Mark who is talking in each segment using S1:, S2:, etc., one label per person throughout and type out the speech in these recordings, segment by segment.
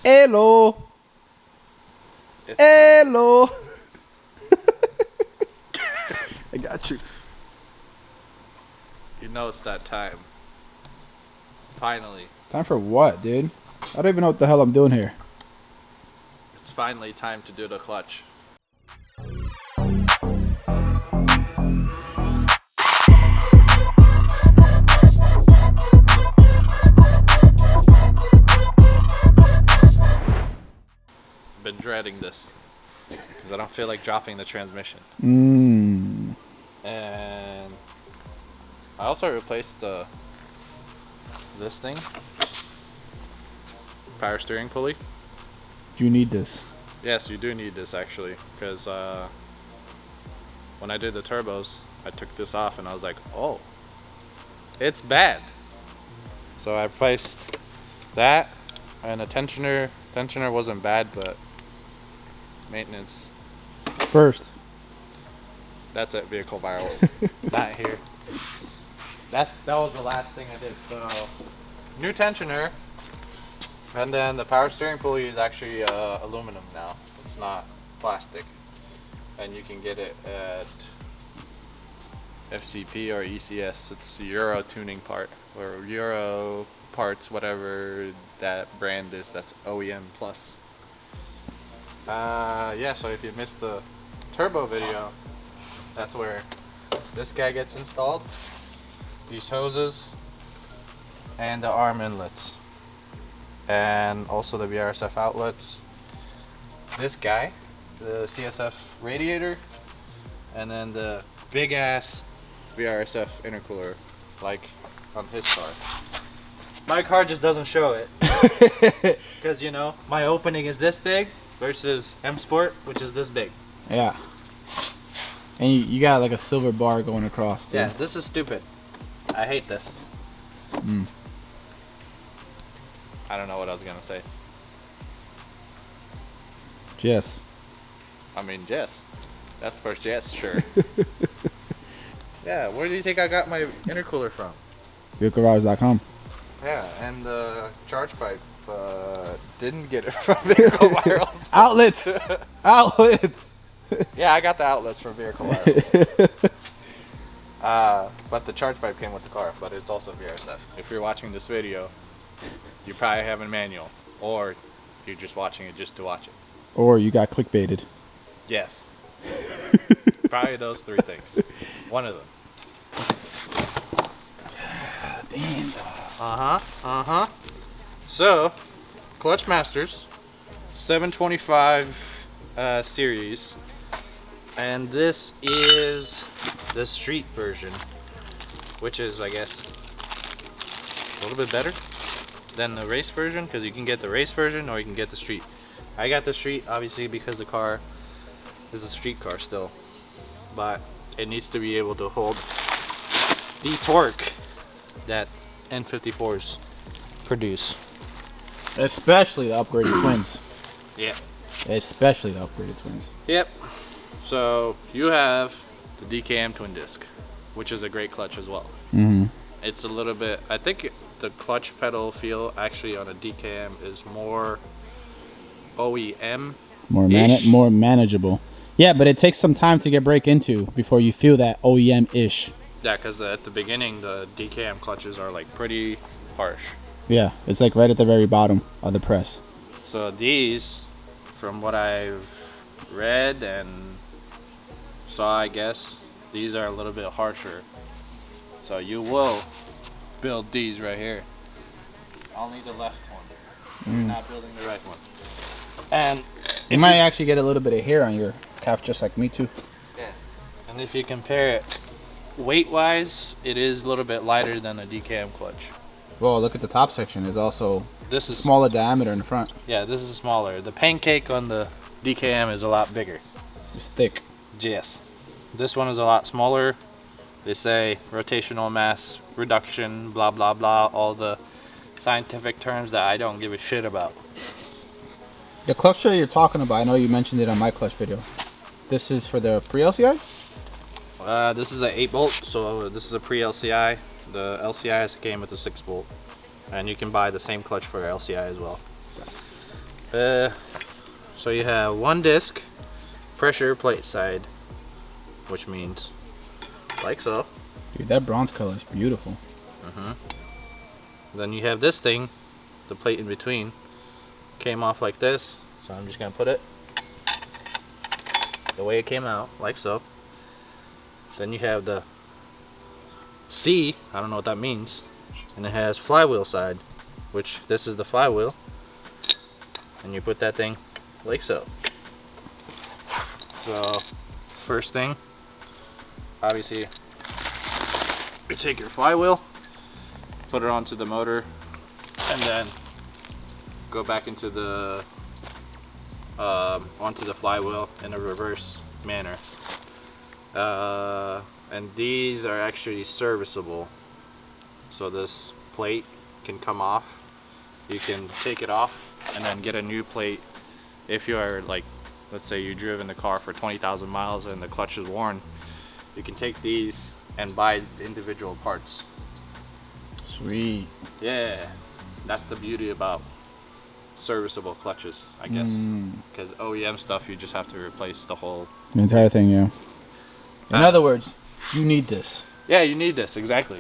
S1: Hello. Hello. I got you.
S2: You know it's that time. Finally.
S1: Time for what, dude? I don't even know what the hell I'm doing here.
S2: It's finally time to do the clutch. Been dreading this because I don't feel like dropping the transmission. And I also replaced this thing, power steering pulley.
S1: Do you need this?
S2: Yes, you do need this actually, because when I did the turbos, I took this off and I was like, oh, it's bad. So I replaced that, and a tensioner. Tensioner wasn't bad, but maintenance.
S1: First.
S2: That's at Vehicle Virals. Not here. That was the last thing I did. So, new tensioner, and then the power steering pulley is actually aluminum now. It's not plastic, and you can get it at FCP or ECS. It's Euro tuning part or Euro parts, whatever that brand is. That's OEM plus. Yeah. So if you missed the turbo video, that's where this guy gets installed. These hoses and the arm inlets, and also the VRSF outlets. This guy, the CSF radiator, and then the big ass VRSF intercooler, like on his car. My car just doesn't show it because you know my opening is this big versus M Sport, which is this big.
S1: Yeah. And you got like a silver bar going across too.
S2: Yeah, this is stupid. I hate this. I don't know what I was gonna say.
S1: Yes.
S2: I mean, yes. That's the first yes, sure. Yeah, where do you think I got my intercooler from?
S1: VehicleRouters.com.
S2: Yeah, and the charge pipe didn't get it from Vehicle Virals.
S1: Outlets. Outlets.
S2: Yeah, I got the outlets from Vehicle Virals. But the charge pipe came with the car, but it's also VRSF. If you're watching this video, you probably have a manual, or you're just watching it just to watch it.
S1: Or you got clickbaited.
S2: Yes. Probably those three things. One of them.
S1: Damn.
S2: So, Clutch Masters 725 series, and this is the street version, which is, I guess, a little bit better than the race version, because you can get the race version or you can get the street. I got the street obviously because the car is a street car still, but it needs to be able to hold the torque that N54s produce.
S1: Especially the upgraded twins.
S2: Yeah.
S1: Especially the upgraded twins.
S2: Yep. So you have the DKM twin disc, which is a great clutch as well. It's a little bit, I think the clutch pedal feel actually on a DKM is more OEM.
S1: More manageable. Yeah, but it takes some time to get break into before you feel that OEM-ish.
S2: Yeah, because at the beginning, the DKM clutches are like pretty harsh.
S1: Yeah, it's like right at the very bottom of the press.
S2: So these, from what I've read and saw, I guess, these are a little bit harsher. So you will build these right here. Only the left one. You're not building the right one. And
S1: you might actually get a little bit of hair on your calf, just like me too.
S2: Yeah. And if you compare it weight-wise, it is a little bit lighter than a DKM clutch.
S1: Well, look at the top section. It's also
S2: This is
S1: smaller diameter in the front.
S2: Yeah, this is smaller. The pancake on the DKM is a lot bigger.
S1: It's thick.
S2: Yes. This one is a lot smaller. They say rotational mass reduction, blah blah blah, all the scientific terms that I don't give a shit about.
S1: The clutch that you're talking about, I know you mentioned it on my clutch video. This is for the pre-LCI?
S2: This is an 8-bolt, so this is a pre-LCI. The LCI came with a 6-bolt, and you can buy the same clutch for LCI as well. So you have one disc, pressure plate side, which means like so.
S1: Dude, that bronze color is beautiful.
S2: Then you have this thing, the plate in between, came off like this. So I'm just gonna put it the way it came out, like so. Then you have the C, I don't know what that means, and it has flywheel side, which this is the flywheel, and you put that thing like so. So first thing, obviously, you take your flywheel, put it onto the motor, and then go back into the onto the flywheel in a reverse manner. And these are actually serviceable, so this plate can come off. You can take it off and then get a new plate. If you are, like, let's say you driven the car for 20,000 miles and the clutch is worn, you can take these and buy individual parts.
S1: Sweet.
S2: Yeah, that's the beauty about serviceable clutches, I guess. Because OEM stuff, you just have to replace the whole...
S1: The entire thing, yeah. In other words, you need this.
S2: Yeah, you need this, exactly.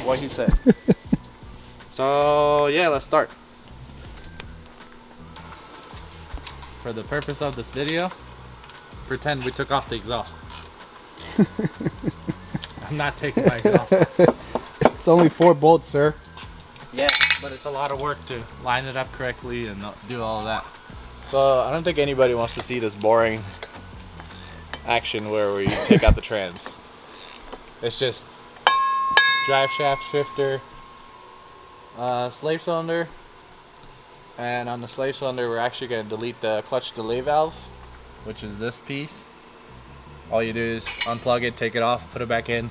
S2: What he said. So, yeah, let's start. For the purpose of this video, pretend we took off the exhaust. I'm not taking my exhaust off.
S1: It's only 4 bolts, sir.
S2: Yeah, but it's a lot of work to line it up correctly and do all of that. So I don't think anybody wants to see this boring action where you take out the trans. It's just drive shaft shifter, slave cylinder, and on the slave cylinder we're actually going to delete the clutch delay valve, which is this piece. All you do is unplug it, take it off, put it back in.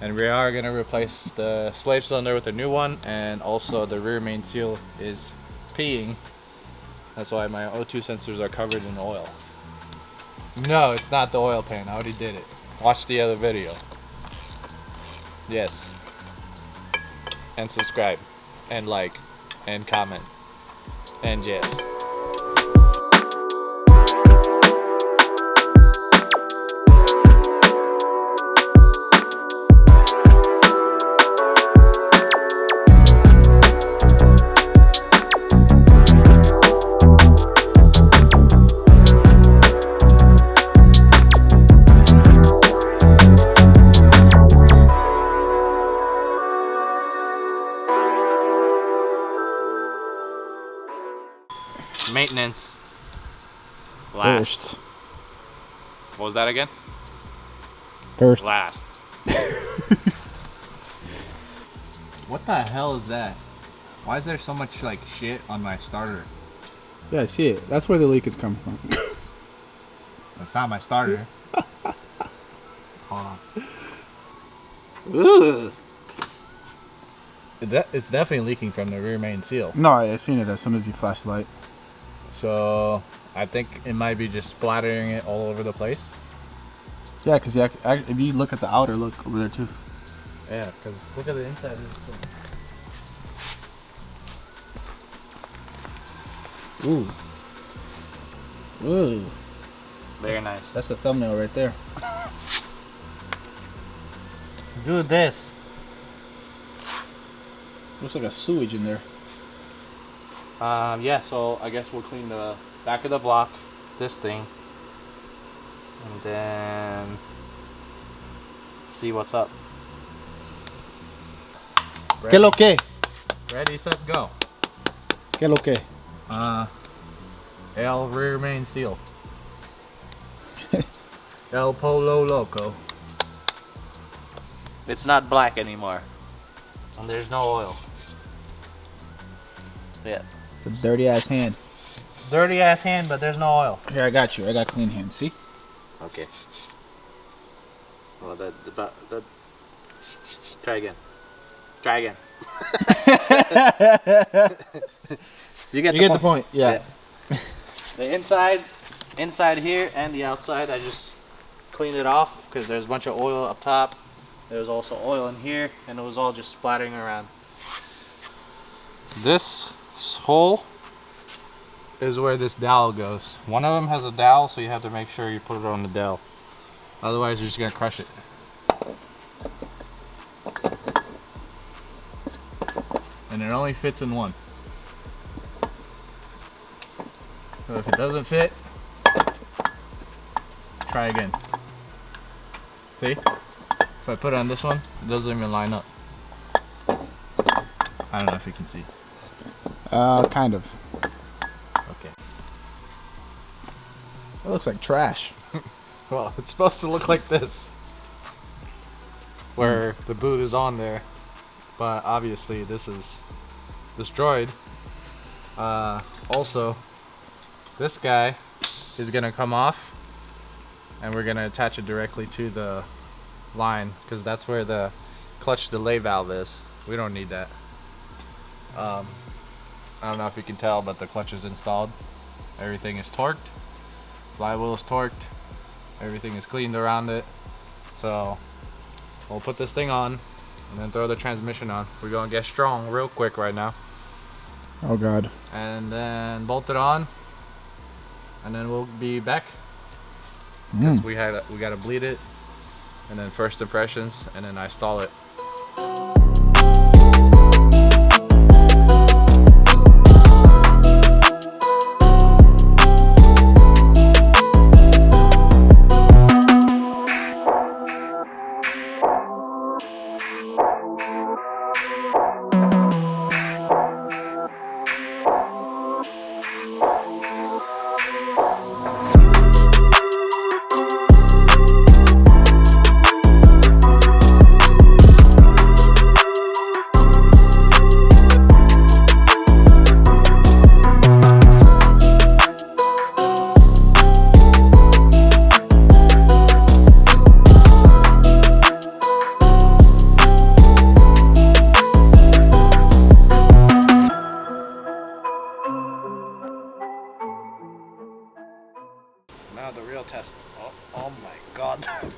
S2: And we are going to replace the slave cylinder with a new one, and also the rear main seal is peeing. That's why my O2 sensors are covered in oil. No, it's not the oil pan. I already did it. Watch the other video. Yes. And subscribe. And like. And comment. And yes. Maintenance. Last.
S1: First.
S2: What was that again?
S1: First.
S2: Last. What the hell is that? Why is there so much like shit on my starter?
S1: Yeah, I see it. That's where the leak is coming from.
S2: That's not my starter. Hold on.
S1: Ugh.
S2: It's definitely leaking from the rear main seal.
S1: No, I seen it as soon as you flashed the light.
S2: So I think it might be just splattering it all over the place.
S1: Yeah, because if you look at the outer, look over there too.
S2: Yeah, because look at the inside of this thing.
S1: Ooh. Ooh.
S2: Very nice.
S1: That's the thumbnail right there.
S2: Do this.
S1: Looks like a sewage in there.
S2: Yeah, so I guess we'll clean the back of the block, this thing, and then see what's up.
S1: ¿Qué lo que?
S2: Ready, set, go.
S1: ¿Qué lo que?
S2: El rear main seal. El Polo Loco. It's not black anymore. And there's no oil. Yeah.
S1: It's a dirty ass hand.
S2: It's a dirty ass hand, but there's no oil.
S1: Here, I got you. I got clean hands. See?
S2: Okay. Well, try again. Try again. You get
S1: the point. Yeah.
S2: The inside here and the outside, I just cleaned it off because there's a bunch of oil up top. There was also oil in here, and it was all just splattering around. This hole is where this dowel goes. One of them has a dowel, so you have to make sure you put it on the dowel. Otherwise, you're just gonna crush it. And it only fits in one. So if it doesn't fit, try again. See? If I put it on this one, it doesn't even line up. I don't know if you can see.
S1: Kind of.
S2: Okay.
S1: It looks like trash.
S2: Well, it's supposed to look like this, where the boot is on there, but obviously this is destroyed. Also, this guy is gonna come off, and we're gonna attach it directly to the line, because that's where the clutch delay valve is. We don't need that. I don't know if you can tell, but the clutch is installed. Everything is torqued. Flywheel is torqued. Everything is cleaned around it. So we'll put this thing on and then throw the transmission on. We're gonna get strong real quick right now.
S1: Oh God.
S2: And then bolt it on, and then we'll be back. Because we gotta bleed it, and then first impressions, and then I stall it. Now the real test. Oh my God. Oh,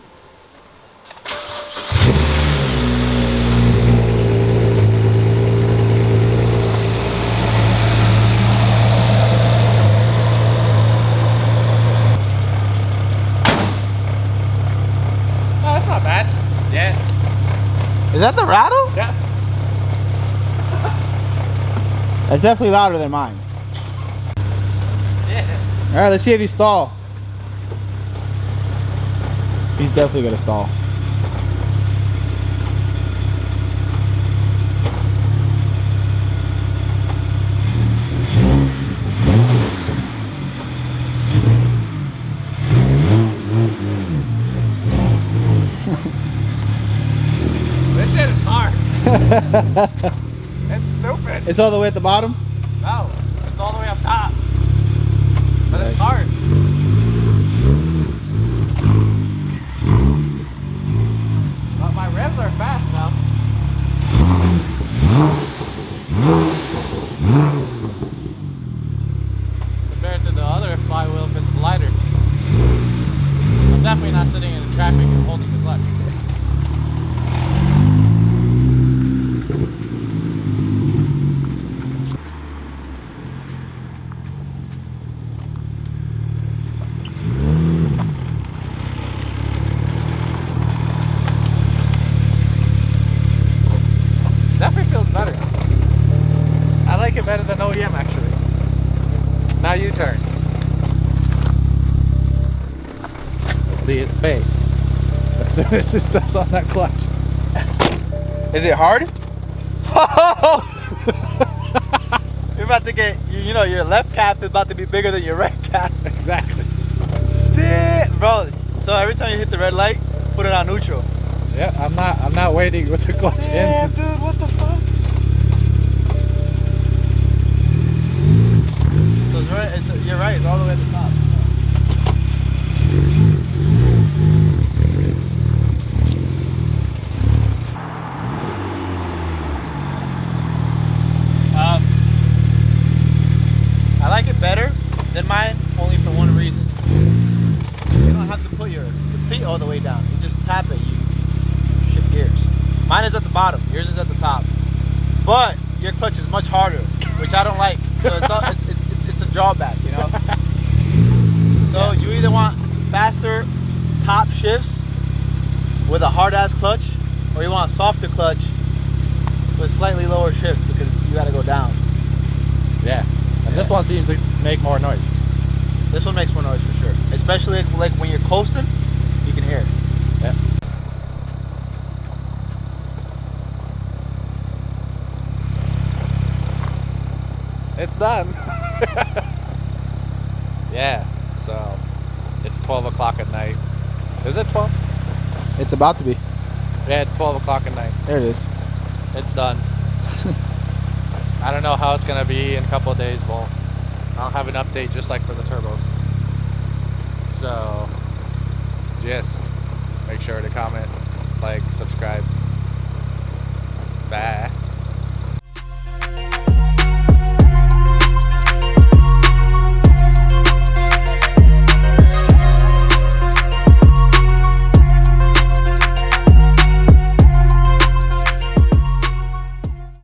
S2: that's not bad. Yeah.
S1: Is that the rattle?
S2: Yeah.
S1: That's definitely louder than mine.
S2: Yes.
S1: All right, let's see if he stall. He's definitely gonna stall.
S2: This shit is hard. It's stupid.
S1: It's all the way at the bottom?
S2: No, it's all the way up top. But it's hard. But my revs are fast now. Compared to the other flywheel, because it's lighter. I'm definitely not sitting in traffic and holding the clutch. Definitely feels better. I like it better than OEM actually. Now you turn. Let's see his face as soon as he steps on that clutch.
S1: Is it hard? You're about to get, you know, your left calf is about to be bigger than your right calf.
S2: Exactly.
S1: Bro, so every time you hit the red light, put it on neutral.
S2: Yeah, I'm not waiting with the clutch
S1: Damn,
S2: in.
S1: dude, what the fuck? So you're right, it's all the way at the top. I like it better than mine, only for one reason. You don't have to put your feet all the way down. You just tap it. You just shift gears. Mine is at the bottom. Yours is at the top. But your clutch is much harder, which I don't like. So it's that's a drawback, you know. So you either want faster top shifts with a hard ass clutch, or you want a softer clutch with slightly lower shift because you got to go down.
S2: Yeah, and this one seems to make more noise.
S1: This one makes more noise for sure, especially like when you're coasting, you can hear it.
S2: Yeah. It's done. Yeah, so it's 12 o'clock at night. Is it 12?
S1: It's about to be.
S2: Yeah, it's 12 o'clock at night.
S1: There it is.
S2: It's done. I don't know how it's gonna be in a couple of days. Well, I'll have an update just like for the turbos. So, just make sure to comment, like, subscribe. Bye.